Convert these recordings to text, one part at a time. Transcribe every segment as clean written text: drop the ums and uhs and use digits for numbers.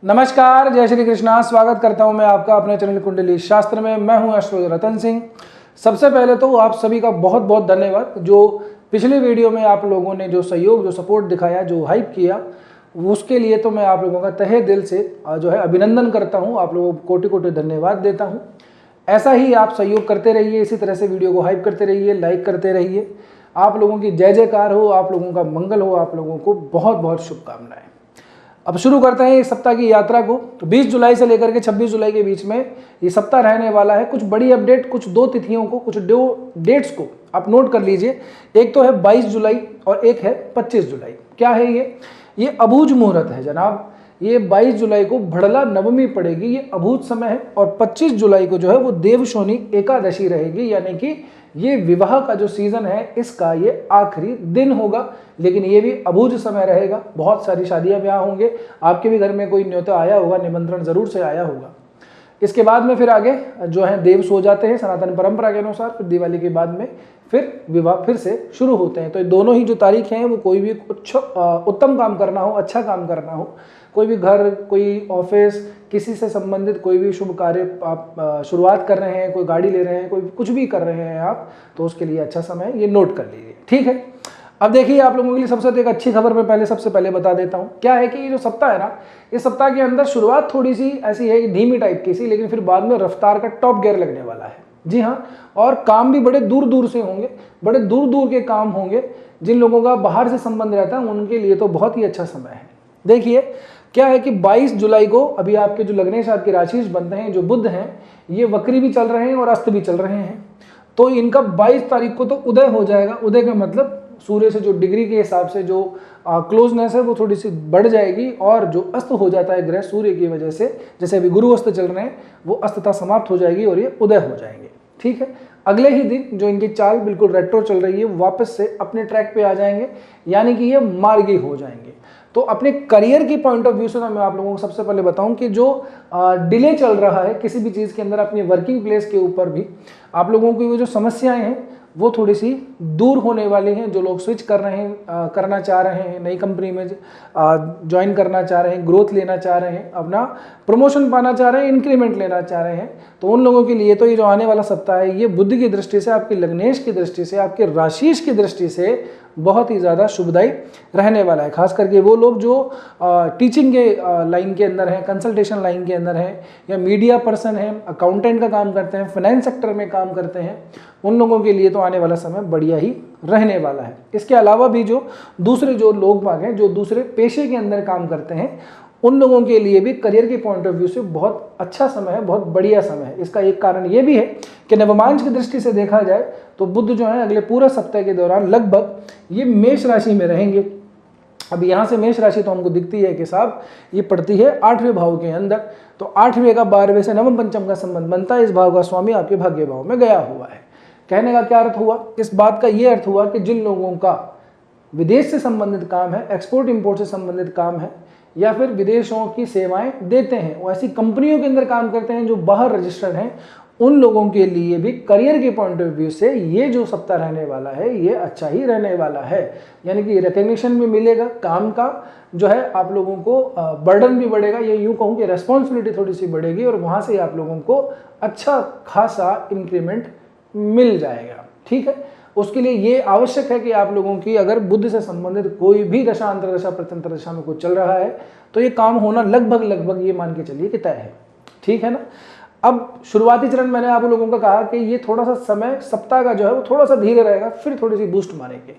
नमस्कार, जय श्री कृष्णा। स्वागत करता हूं मैं आपका अपने चैनल कुंडली शास्त्र में। मैं हूं एस्ट्रोलॉजर रतन सिंह। सबसे पहले तो आप सभी का बहुत बहुत धन्यवाद। जो पिछले वीडियो में आप लोगों ने जो सहयोग, जो सपोर्ट दिखाया, जो हाइप किया, उसके लिए तो मैं आप लोगों का तहे दिल से जो है अभिनंदन करता हूँ। आप लोगों को कोटि कोटि धन्यवाद देता हूँ। ऐसा ही आप सहयोग करते रहिए, इसी तरह से वीडियो को हाइप करते रहिए, लाइक करते रहिए। आप लोगों की जय जयकार हो, आप लोगों का मंगल हो। आप लोगों को बहुत बहुत शुभकामनाएं। अब शुरू करते हैं इस सप्ताह की यात्रा को। तो 20 जुलाई से लेकर के 26 जुलाई के बीच में ये सप्ताह रहने वाला है। कुछ बड़ी अपडेट, कुछ दो तिथियों को, कुछ दो डेट्स को आप नोट कर लीजिए। एक तो है 22 जुलाई और एक है 25 जुलाई। क्या है ये अबूझ मुहूर्त है जनाब। ये 22 जुलाई को भड़ला नवमी पड़ेगी, ये अभूत समय है। और 25 जुलाई को जो है वो देवशोनी एकादशी रहेगी, यानी कि ये विवाह का जो सीजन है इसका ये आखिरी दिन होगा। लेकिन ये भी अबूझ समय रहेगा। बहुत सारी शादियां ब्याह होंगे। आपके भी घर में कोई न्योता आया होगा, निमंत्रण जरूर से आया होगा। इसके बाद में फिर आगे जो है देव सो जाते हैं सनातन परंपरा के अनुसार। फिर दिवाली के बाद में फिर विवाह फिर से शुरू होते हैं। तो ये दोनों ही जो तारीख हैं वो कोई भी उत्तम काम करना हो, अच्छा काम करना हो, कोई भी घर, कोई ऑफिस, किसी से संबंधित कोई भी शुभ कार्य आप शुरुआत कर रहे हैं, कोई गाड़ी ले रहे हैं, कोई कुछ भी कर रहे हैं आप, तो उसके लिए अच्छा समय है। ये नोट कर लीजिए, ठीक है। अब देखिए, आप लोगों के लिए सबसे एक अच्छी खबर मैं सबसे पहले बता देता हूँ। क्या है कि ये जो सप्ताह है ना, इस सप्ताह के अंदर शुरुआत थोड़ी सी ऐसी है, धीमी टाइप की सी, लेकिन फिर बाद में रफ्तार का टॉप गियर लगने वाला है। जी हाँ, और काम भी बड़े दूर दूर से होंगे, बड़े दूर दूर के काम होंगे। जिन लोगों का बाहर से संबंध रहता है उनके लिए तो बहुत ही अच्छा समय है। देखिए क्या है कि 22 जुलाई को अभी आपके जो लग्नेश, आपके राशिश बनते हैं, जो बुध हैं, ये वक्री भी चल रहे हैं और अस्त भी चल रहे हैं। तो इनका 22 तारीख को तो उदय हो जाएगा। उदय का मतलब सूर्य से जो डिग्री के हिसाब से जो क्लोजनेस है वो थोड़ी सी बढ़ जाएगी। और जो अस्त हो जाता है ग्रह सूर्य की वजह से, जैसे अभी गुरु अस्त चल रहे हैं, वो अस्तता समाप्त हो जाएगी और ये उदय हो जाएंगे, ठीक है। अगले ही दिन जो इनकी चाल बिल्कुल रेट्रो चल रही है, वापस से अपने ट्रैक पे आ जाएंगे, यानी कि ये मार्गी हो जाएंगे। तो अपने करियर की पॉइंट ऑफ व्यू से ना मैं आप लोगों को सबसे पहले बताऊं कि जो डिले चल रहा है किसी भी चीज़ के अंदर, अपनी वर्किंग प्लेस के ऊपर भी आप लोगों की वो जो समस्याएं हैं वो थोड़ी सी दूर होने वाली हैं। जो लोग स्विच कर रहे हैं, करना चाह रहे हैं, नई कंपनी में ज्वाइन करना चाह रहे हैं, ग्रोथ लेना चाह रहे हैं, अपना प्रमोशन पाना चाह रहे हैं, इंक्रीमेंट लेना चाह रहे हैं, तो उन लोगों के लिए तो ये जो आने वाला सप्ताह है, ये बुध की दृष्टि से, आपकी लग्नेश की दृष्टि से, आपके राशिश की दृष्टि से बहुत ही ज़्यादा शुभदायी रहने वाला है। खास करके वो लोग जो टीचिंग के लाइन के अंदर हैं, कंसल्टेशन लाइन के अंदर हैं, या मीडिया पर्सन हैं, अकाउंटेंट का काम करते हैं, फाइनेंस सेक्टर में काम करते हैं, उन लोगों के लिए तो आने वाला समय बढ़िया ही रहने वाला है। इसके अलावा भी जो दूसरे जो लोग बाग हैं, जो दूसरे पेशे के अंदर काम करते हैं, उन लोगों के लिए भी करियर के पॉइंट ऑफ व्यू से बहुत अच्छा समय है, बहुत बढ़िया समय है। इसका एक कारण ये भी है कि नवमांश की दृष्टि से देखा जाए तो बुध जो है अगले पूरा सप्ताह के दौरान लगभग ये मेष राशि में रहेंगे। अब यहाँ से मेष राशि तो हमको दिखती है कि साहब ये पड़ती है 8वें भाव के अंदर। तो 8वें का 12वें से नवम पंचम का संबंध बनता है। इस भाव का स्वामी आपके भाग्य भाव में गया हुआ है। कहने का क्या अर्थ हुआ? इस बात का ये अर्थ हुआ कि जिन लोगों का विदेश से संबंधित काम है, एक्सपोर्ट इंपोर्ट से संबंधित काम है, या फिर विदेशों की सेवाएं देते हैं, वो ऐसी कंपनियों के अंदर काम करते हैं जो बाहर रजिस्टर्ड हैं, उन लोगों के लिए भी करियर के पॉइंट ऑफ व्यू से ये जो सप्ताह रहने वाला है ये अच्छा ही रहने वाला है। यानी कि रिकग्निशन भी मिलेगा, काम का जो है आप लोगों को बर्डन भी बढ़ेगा, ये यूँ कहूँ कि रेस्पॉन्सिबिलिटी थोड़ी सी बढ़ेगी, और वहाँ से आप लोगों को अच्छा खासा इंक्रीमेंट मिल जाएगा, ठीक है। उसके लिए ये आवश्यक है कि आप लोगों की अगर बुद्ध से संबंधित कोई भी दशा, अंतरदशा, प्रत्यंतर दशा में कुछ चल रहा है तो ये काम होना लगभग ये मान के चलिए कि तय है, ठीक है ना। अब शुरुआती चरण मैंने आप लोगों को कहा कि ये थोड़ा सा समय सप्ताह का जो है वो थोड़ा सा धीरे रहेगा, फिर थोड़ी सी बूस्ट मारेंगे।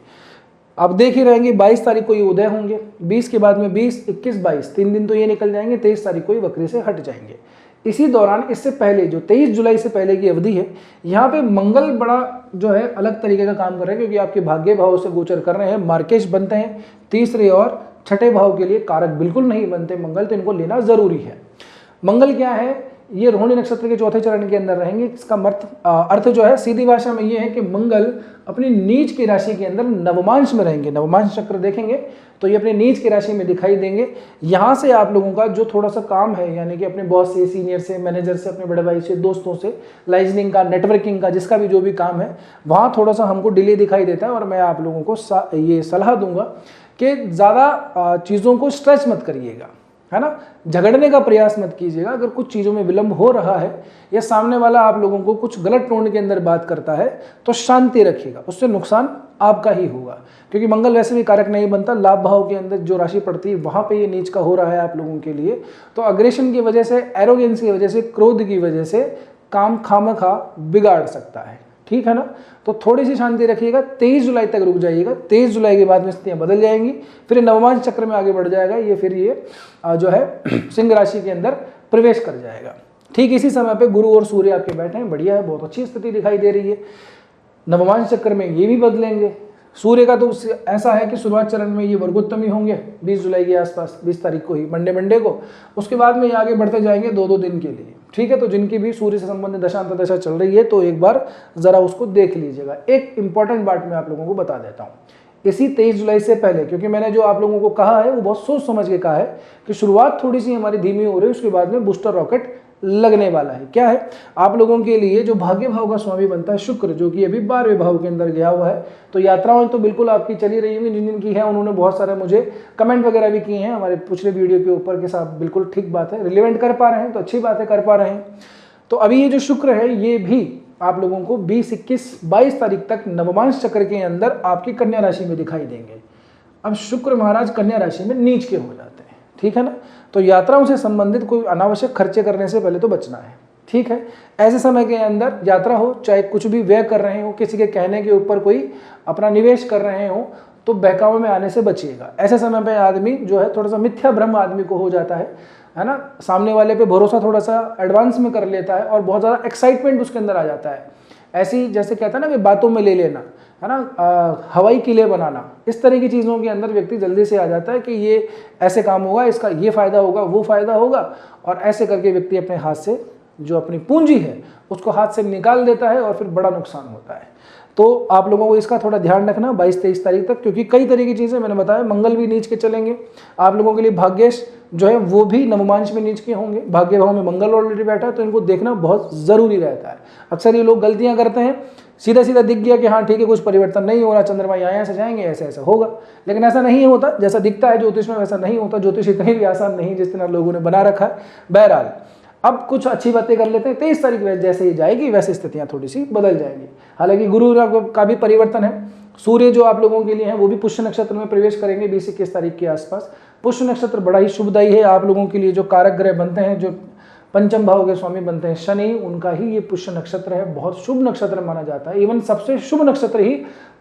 अब देख ही रहेंगे 22 तारीख को ये उदय होंगे, 20 के बाद में 20, 21, 22 3 दिन तो ये निकल जाएंगे, 23 तारीख को ये वक्री से हट जाएंगे। इसी दौरान इससे पहले जो 23 जुलाई से पहले की अवधि है, यहाँ पे मंगल बड़ा जो है अलग तरीके का काम कर रहे हैं, क्योंकि आपके भाग्य भाव से गोचर कर रहे हैं, मार्केश बनते हैं। तीसरे और छठे भाव के लिए कारक बिल्कुल नहीं बनते मंगल, तो इनको लेना जरूरी है। मंगल क्या है? ये रोहिणी नक्षत्र के चौथे चरण के अंदर रहेंगे। इसका अर्थ जो है सीधी भाषा में ये है कि मंगल अपनी नीच की राशि के अंदर नवमांश में रहेंगे। नवमांश चक्र देखेंगे तो ये अपने नीच की राशि में दिखाई देंगे। यहाँ से आप लोगों का जो थोड़ा सा काम है, यानी कि अपने बॉस से, सीनियर से, मैनेजर से, अपने बड़े भाई से, दोस्तों से, लाइजनिंग का, नेटवर्किंग का, जिसका भी जो भी काम है, वहाँ थोड़ा सा हमको डिले दिखाई देता है। और मैं आप लोगों को ये सलाह दूंगा कि ज़्यादा चीज़ों को स्ट्रेच मत करिएगा, है ना। झगड़ने का प्रयास मत कीजिएगा। अगर कुछ चीज़ों में विलंब हो रहा है या सामने वाला आप लोगों को कुछ गलत टोन के अंदर बात करता है तो शांति रखिएगा, उससे नुकसान आपका ही होगा, क्योंकि मंगल वैसे भी कारक नहीं बनता। लाभ भाव के अंदर जो राशि पड़ती है वहाँ पे ये नीच का हो रहा है आप लोगों के लिए, तो अग्रेशन की वजह से, एरोगेंस की वजह से, क्रोध की वजह से काम खामखा बिगाड़ सकता है, ठीक है ना। तो थोड़ी सी शांति रखिएगा, 23 जुलाई तक रुक जाइएगा। 23 जुलाई के बाद में स्थितियाँ बदल जाएंगी, फिर नवमांश चक्र में आगे बढ़ जाएगा ये, फिर ये जो है सिंह राशि के अंदर प्रवेश कर जाएगा। ठीक इसी समय पे गुरु और सूर्य आपके बैठे हैं, बढ़िया है, बहुत अच्छी स्थिति दिखाई दे रही है। नवमांश चक्र में ये भी बदलेंगे। सूर्य का तो ऐसा है कि शुरुआत चरण में ये वर्गोत्तमी होंगे 20 जुलाई के आसपास, 20 तारीख को ही, मंडे को। उसके बाद में ये आगे बढ़ते जाएंगे 2-2 दिन के लिए, ठीक है। तो जिनकी भी सूर्य से संबंधित दशा अंतर्दशा चल रही है तो एक बार जरा उसको देख लीजिएगा। एक इंपॉर्टेंट बात मैं आप लोगों को बता देता हूँ, इसी 23 जुलाई से पहले, क्योंकि मैंने जो आप लोगों को कहा है वो बहुत सोच समझ के कहा है कि शुरुआत थोड़ी सी हमारी धीमी हो रही है, उसके बाद में बूस्टर रॉकेट लगने वाला है। क्या है, आप लोगों के लिए जो भाग्य भाव का स्वामी बनता है शुक्र, जो कि अभी 12वें भाव के अंदर गया हुआ है, तो यात्राएं तो बिल्कुल आपकी चली रही होंगी। जिन जिन की है उन्होंने बहुत सारे मुझे कमेंट वगैरह भी किए हैं हमारे पिछले वीडियो के ऊपर के साथ, बिल्कुल ठीक बात है, रिलेवेंट कर पा रहे हैं तो अच्छी बात है, कर पा रहे हैं। तो अभी ये जो शुक्र है ये भी आप लोगों को 20, 21, 22 तारीख तक नवमांश चक्र के अंदर आपकी कन्या राशि में दिखाई देंगे। अब शुक्र महाराज कन्या राशि में नीच के हो जाते हैं, ठीक है ना। तो यात्राओं से संबंधित कोई अनावश्यक खर्चे करने से पहले तो बचना है, ठीक है। ऐसे समय के अंदर यात्रा हो, चाहे कुछ भी व्यय कर रहे हो, किसी के कहने के ऊपर कोई अपना निवेश कर रहे हो, तो बहकावे में आने से बचिएगा। ऐसे समय पे आदमी जो है थोड़ा सा मिथ्या भ्रम आदमी को हो जाता है ना। सामने वाले पे भरोसा थोड़ा सा एडवांस में कर लेता है और बहुत ज़्यादा एक्साइटमेंट उसके अंदर आ जाता है। ऐसी जैसे कहता है ना कि बातों में ले लेना, है ना, हवाई किले बनाना, इस तरह की चीज़ों के अंदर व्यक्ति जल्दी से आ जाता है कि ये ऐसे काम होगा, इसका ये फ़ायदा होगा, वो फ़ायदा होगा, और ऐसे करके व्यक्ति अपने हाथ से जो अपनी पूंजी है उसको हाथ से निकाल देता है और फिर बड़ा नुकसान होता है। तो आप लोगों को इसका थोड़ा ध्यान रखना 22-23 तारीख तक, क्योंकि कई तरह की चीज़ें मैंने बताया, मंगल भी नीच के चलेंगे आप लोगों के लिए। भाग्येश जो है वो भी नवमांश में नीच के होंगे, भाग्य भाव में मंगल ऑलरेडी बैठा है, तो इनको देखना बहुत ज़रूरी रहता है। अक्सर ये लोग गलतियां करते हैं, सीधा सीधा दिख गया कि हाँ ठीक है कुछ परिवर्तन नहीं हो रहा, चंद्रमा यहाँ से जाएंगे, ऐसा ऐसा होगा, लेकिन ऐसा नहीं होता। जैसा दिखता है ज्योतिष में वैसा नहीं होता। ज्योतिष इतनी भी आसान नहीं जिस तरह लोगों ने बना रखा है। बहरहाल अब कुछ अच्छी बातें कर लेते हैं। 23 तारीख जैसे ही जाएगी वैसे स्थितियां थोड़ी सी बदल जाएंगी। हालांकि गुरु का भी परिवर्तन है। सूर्य जो आप लोगों के लिए है वो भी पुष्य नक्षत्र में प्रवेश करेंगे 20-21 तारीख के आसपास। पुष्य नक्षत्र बड़ा ही शुभदायी है आप लोगों के लिए। जो कारक ग्रह बनते हैं, जो पंचम भाव के स्वामी बनते हैं शनि, उनका ही ये पुष्य नक्षत्र है। बहुत शुभ नक्षत्र माना जाता है। इवन सबसे शुभ नक्षत्र ही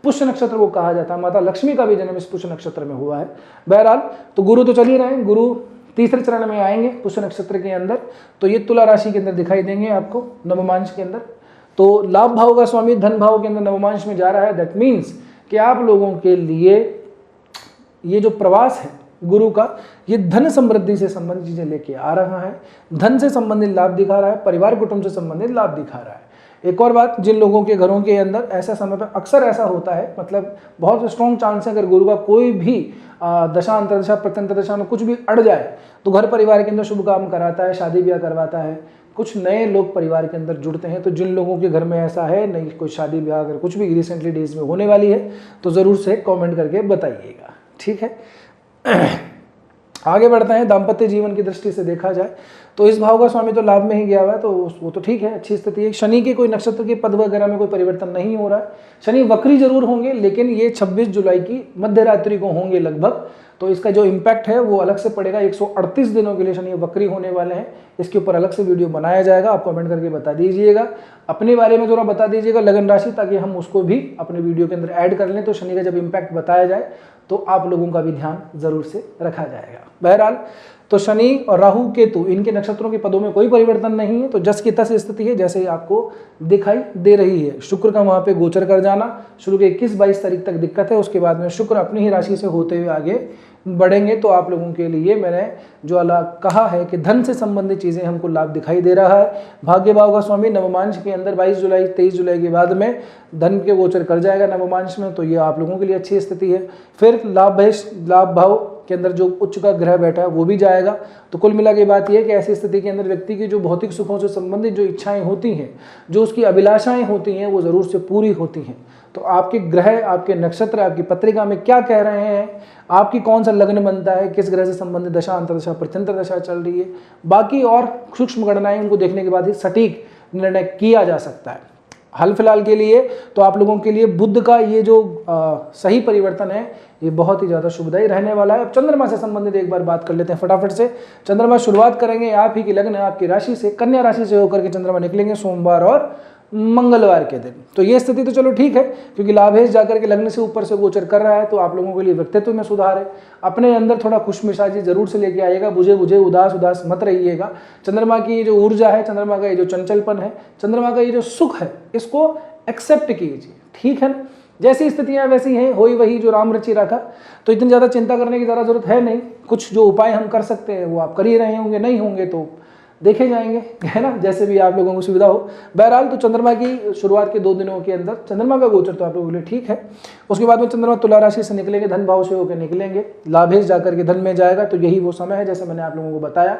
पुष्य नक्षत्र को कहा जाता है। माता लक्ष्मी का भी जन्म इस पुष्य नक्षत्र में हुआ है। बहरहाल तो गुरु तो चल ही रहे हैं, गुरु तीसरे चरण में आएंगे पुष्य नक्षत्र के अंदर, तो ये तुला राशि के अंदर दिखाई देंगे आपको नवमांश के अंदर। तो लाभ भाव का स्वामी धन भाव के अंदर नवमांश में जा रहा है। दैट मीन्स कि आप लोगों के लिए ये जो प्रवास है गुरु का, ये धन समृद्धि से संबंधित चीजें लेके आ रहा है। धन से संबंधित लाभ दिखा रहा है, परिवार कुटुंब से संबंधित लाभ दिखा रहा है। एक और बात, जिन लोगों के घरों के अंदर ऐसा समय पर अक्सर ऐसा होता है, मतलब बहुत स्ट्रॉन्ग चांस है, अगर गुरु का कोई भी दशा अंतरदशा प्रत्यंतरदशा में कुछ भी अड़ जाए तो घर परिवार के अंदर शुभ काम कराता है, शादी ब्याह करवाता है, कुछ नए लोग परिवार के अंदर जुड़ते हैं। तो जिन लोगों के घर में ऐसा है, नहीं कोई शादी ब्याह अगर कुछ भी रिसेंटली डेज में होने वाली है तो ज़रूर से कमेंट करके बताइएगा, ठीक है। आगे बढ़ते हैं। दाम्पत्य जीवन की दृष्टि से देखा जाए तो इस भाव का स्वामी तो लाभ में ही गया हुआ है, तो वो तो ठीक है, अच्छी स्थिति है। शनि के कोई नक्षत्र के पद वगैरह में कोई परिवर्तन नहीं हो रहा है। शनि वक्री जरूर होंगे, लेकिन ये 26 जुलाई की मध्य रात्रि को होंगे लगभग, तो इसका जो इम्पैक्ट है वो अलग से पड़ेगा। 138 दिनों के लिए शनि वक्री होने वाले हैं। इसके ऊपर अलग से वीडियो बनाया जाएगा, आप कमेंट करके बता दीजिएगा। अपने बारे में थोड़ा बता दीजिएगा लगन राशि, ताकि हम उसको भी अपने वीडियो के अंदर ऐड कर लें। तो शनि का जब इम्पैक्ट बताया जाए तो आप लोगों का भी ध्यान जरूर से रखा जाएगा। बहरहाल तो शनि और राहु केतु, इनके नक्षत्रों के पदों में कोई परिवर्तन नहीं है, तो जस की तस स्थिति है जैसे आपको दिखाई दे रही है। शुक्र का वहां पे गोचर कर जाना शुरू के 21-22 तारीख तक दिक्कत है, उसके बाद में शुक्र अपनी ही राशि से होते हुए आगे बढ़ेंगे। तो आप लोगों के लिए मैंने जो अलग कहा है कि धन से संबंधित चीज़ें हमको लाभ दिखाई दे रहा है। भाग्य भाव का स्वामी नवमांश के अंदर 22 जुलाई 23 जुलाई के बाद में धन के गोचर कर जाएगा नवमांश में, तो ये आप लोगों के लिए अच्छी स्थिति है। फिर लाभ भाव के अंदर जो उच्च का ग्रह बैठा है वो भी जाएगा। तो कुल मिला के बात यह है कि ऐसी स्थिति के अंदर व्यक्ति की जो भौतिक सुखों से संबंधित जो इच्छाएं होती हैं, जो उसकी अभिलाषाएं होती हैं, वो ज़रूर से पूरी होती हैं। तो आपके ग्रह, आपके नक्षत्र, आपकी पत्रिका में क्या कह रहे हैं, आपकी कौन सा लग्न बनता है, किस ग्रह से संबंधित दशा, अंतर्दशा, प्रत्यंतर दशा चल रही है, बाकी और सूक्ष्म गणनाएं, उनको देखने के बाद ही सटीक निर्णय किया जा सकता है। हाल फिलहाल के लिए तो आप लोगों के लिए बुध का ये जो सही परिवर्तन है ये बहुत ही ज़्यादा शुभदायी रहने वाला है। अब चंद्रमा से संबंधित एक बार बात कर लेते हैं फटाफट से। चंद्रमा शुरुआत करेंगे आप ही की लग्न आपकी राशि से, कन्या राशि से होकर के चंद्रमा निकलेंगे सोमवार और मंगलवार के दिन। तो ये स्थिति तो चलो ठीक है, क्योंकि लाभेश जाकर के लग्न से ऊपर से गोचर कर रहा है, तो आप लोगों के लिए व्यक्तित्व में सुधार है। अपने अंदर थोड़ा खुशमिजाजी जरूर से लेके आइएगा, बुझे बुझे उदास उदास मत रहिएगा। चंद्रमा की ये जो ऊर्जा है, चंद्रमा का ये जो चंचलपन है, चंद्रमा का ये जो सुख है, इसको एक्सेप्ट कीजिए, ठीक है ना। जैसी स्थितियां वैसी हैं, होई वही जो राम रचि रखा, तो इतनी ज़्यादा चिंता करने की ज़्यादा जरूरत है नहीं। कुछ जो उपाय हम कर सकते हैं वो आप कर ही रहे होंगे, नहीं होंगे तो देखे जाएंगे, है ना, जैसे भी आप लोगों को सुविधा हो। बहरहाल तो चंद्रमा की शुरुआत के 2 दिनों के अंदर चंद्रमा का गोचर तो आप लोगों के लिए ठीक है। उसके बाद में चंद्रमा तुला राशि से निकलेंगे, धन भाव से होकर निकलेंगे, लाभेश जाकर के धन में जाएगा। तो यही वो समय है जैसे मैंने आप लोगों को बताया,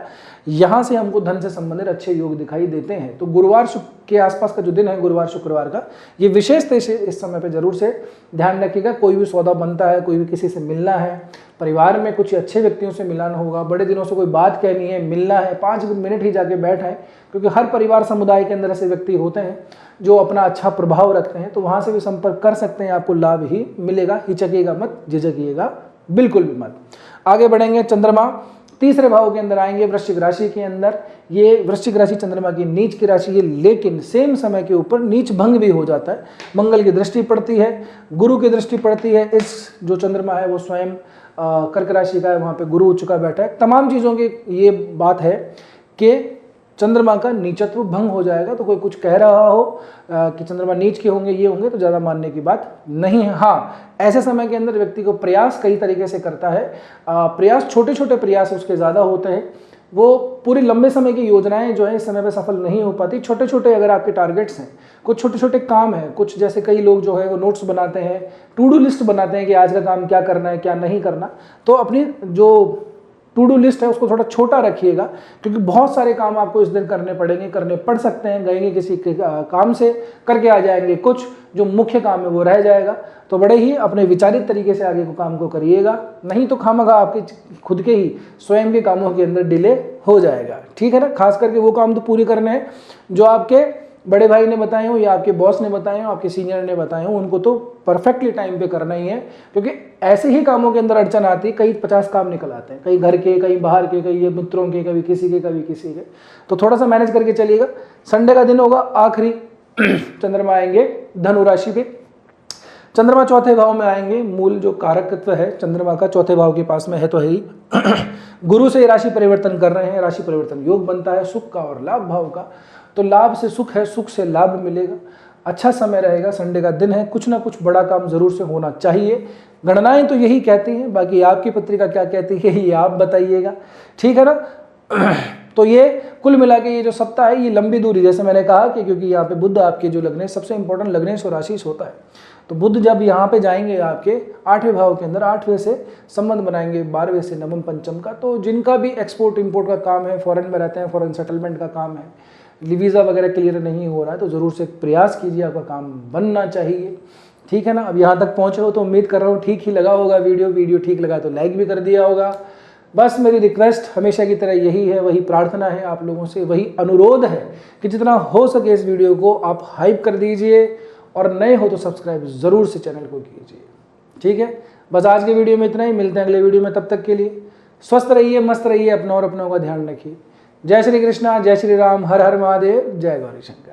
यहाँ से हमको धन से संबंधित अच्छे योग दिखाई देते हैं। तो गुरुवार के आसपास का जो दिन है, गुरुवार शुक्रवार का, ये विशेष से इस समय पर जरूर से ध्यान रखिएगा। कोई भी सौदा बनता है, कोई भी किसी से मिलना है, परिवार में कुछ अच्छे व्यक्तियों से मिलाना होगा, बड़े दिनों से कोई बात कहनी है, मिलना है, 5 मिनट ही जाके बैठ है, क्योंकि हर परिवार समुदाय के अंदर ऐसे व्यक्ति होते हैं जो अपना अच्छा प्रभाव रखते हैं, तो वहाँ से भी संपर्क कर सकते हैं, आपको लाभ ही मिलेगा। हिचकिएगा मत, झिझकिएगा बिल्कुल भी मत। आगे बढ़ेंगे, चंद्रमा तीसरे भाव के अंदर आएंगे, वृश्चिक राशि के अंदर। ये वृश्चिक राशि चंद्रमा की नीच की राशि है, लेकिन सेम समय के ऊपर नीच भंग भी हो जाता है। मंगल की दृष्टि पड़ती है, गुरु की दृष्टि पड़ती है। इस जो चंद्रमा है वो स्वयं कर्क राशि का है, वहाँ पे गुरु उच्च का बैठा है। तमाम चीज़ों की ये बात है कि चंद्रमा का नीचत्व भंग हो जाएगा। तो कोई कुछ कह रहा हो कि चंद्रमा नीच के होंगे, ये होंगे, तो ज़्यादा मानने की बात नहीं है। हाँ, ऐसे समय के अंदर व्यक्ति को प्रयास कई तरीके से करता है, प्रयास छोटे छोटे प्रयास उसके ज़्यादा होते हैं। वो पूरी लंबे समय की योजनाएं जो है इस समय पे सफल नहीं हो पाती। छोटे छोटे अगर आपके टारगेट्स हैं, कुछ छोटे छोटे काम हैं, कुछ जैसे कई लोग जो है वो नोट्स बनाते हैं, टू डू लिस्ट बनाते हैं कि आज का काम क्या करना है क्या नहीं करना, तो अपनी जो टू डू लिस्ट है उसको थोड़ा छोटा रखिएगा, क्योंकि बहुत सारे काम आपको इस दिन करने पड़ेंगे, करने पड़ सकते हैं। गएंगे किसी के काम से करके आ जाएंगे, कुछ जो मुख्य काम है वो रह जाएगा। तो बड़े ही अपने विचारित तरीके से आगे को काम को करिएगा, नहीं तो खामखा आपके खुद के ही स्वयं के कामों के अंदर डिले हो जाएगा, ठीक है ना। खास करके वो काम तो पूरी करने हैं जो आपके बड़े भाई ने बताए हो या आपके बॉस ने बताए हो, आपके सीनियर ने बताए हो, उनको तो परफेक्टली टाइम पे करना ही है। क्योंकि ऐसे ही कामों के अंदर अड़चन आती है, कई 50 काम निकल आते हैं, कई घर के, कई बाहर के, कई ये मित्रों के, कभी किसी के, कभी किसी के। तो थोड़ा सा मैनेज करके चलिएगा। संडे का दिन होगा, आखिरी चंद्रमा आएंगे धनु राशि पे। चंद्रमा चौथे भाव में आएंगे। मूल जो कारकत्व है चंद्रमा का चौथे भाव के पास में है तो है ही। गुरु से राशि परिवर्तन कर रहे हैं, राशि परिवर्तन योग बनता है सुख का और लाभ भाव का। तो लाभ से सुख है, सुख से लाभ मिलेगा, अच्छा समय रहेगा। संडे का दिन है, कुछ ना कुछ बड़ा काम जरूर से होना चाहिए। गणनाएं तो यही कहती हैं, बाकी आपकी पत्रिका क्या कहती है ये आप बताइएगा, ठीक है ना। तो ये कुल मिला के ये जो सप्ताह है ये लंबी दूरी, जैसे मैंने कहा कि क्योंकि यहाँ पे बुध आपके जो लग्नेश, सबसे इंपॉर्टेंट लग्नेश और राशि होता है, तो बुध जब यहाँ पे जाएंगे आपके 8वें भाव के अंदर, 8वें से संबंध बनाएंगे 12वें से नवम पंचम का। तो जिनका भी एक्सपोर्ट इंपोर्ट का काम है, फॉरेन में रहते हैं, फॉरेन सेटलमेंट का काम है, वीज़ा वगैरह क्लियर नहीं हो रहा है, तो ज़रूर से प्रयास कीजिए, आपका काम बनना चाहिए, ठीक है ना। अब यहाँ तक पहुँचे हो तो उम्मीद कर रहा हूँ ठीक ही लगा होगा वीडियो ठीक लगा तो लाइक भी कर दिया होगा। बस मेरी रिक्वेस्ट हमेशा की तरह यही है, वही प्रार्थना है आप लोगों से, वही अनुरोध है कि जितना हो सके इस वीडियो को आप हाइप कर दीजिए, और नए हो तो सब्सक्राइब ज़रूर से चैनल को कीजिए, ठीक है। बस आज के वीडियो में इतना ही, मिलते हैं अगले वीडियो में। तब तक के लिए स्वस्थ रहिए, मस्त रहिए, अपना और अपनों का ध्यान रखिए। जय श्री कृष्णा, जय श्री राम, हर हर महादेव, जय गौरी शंकर।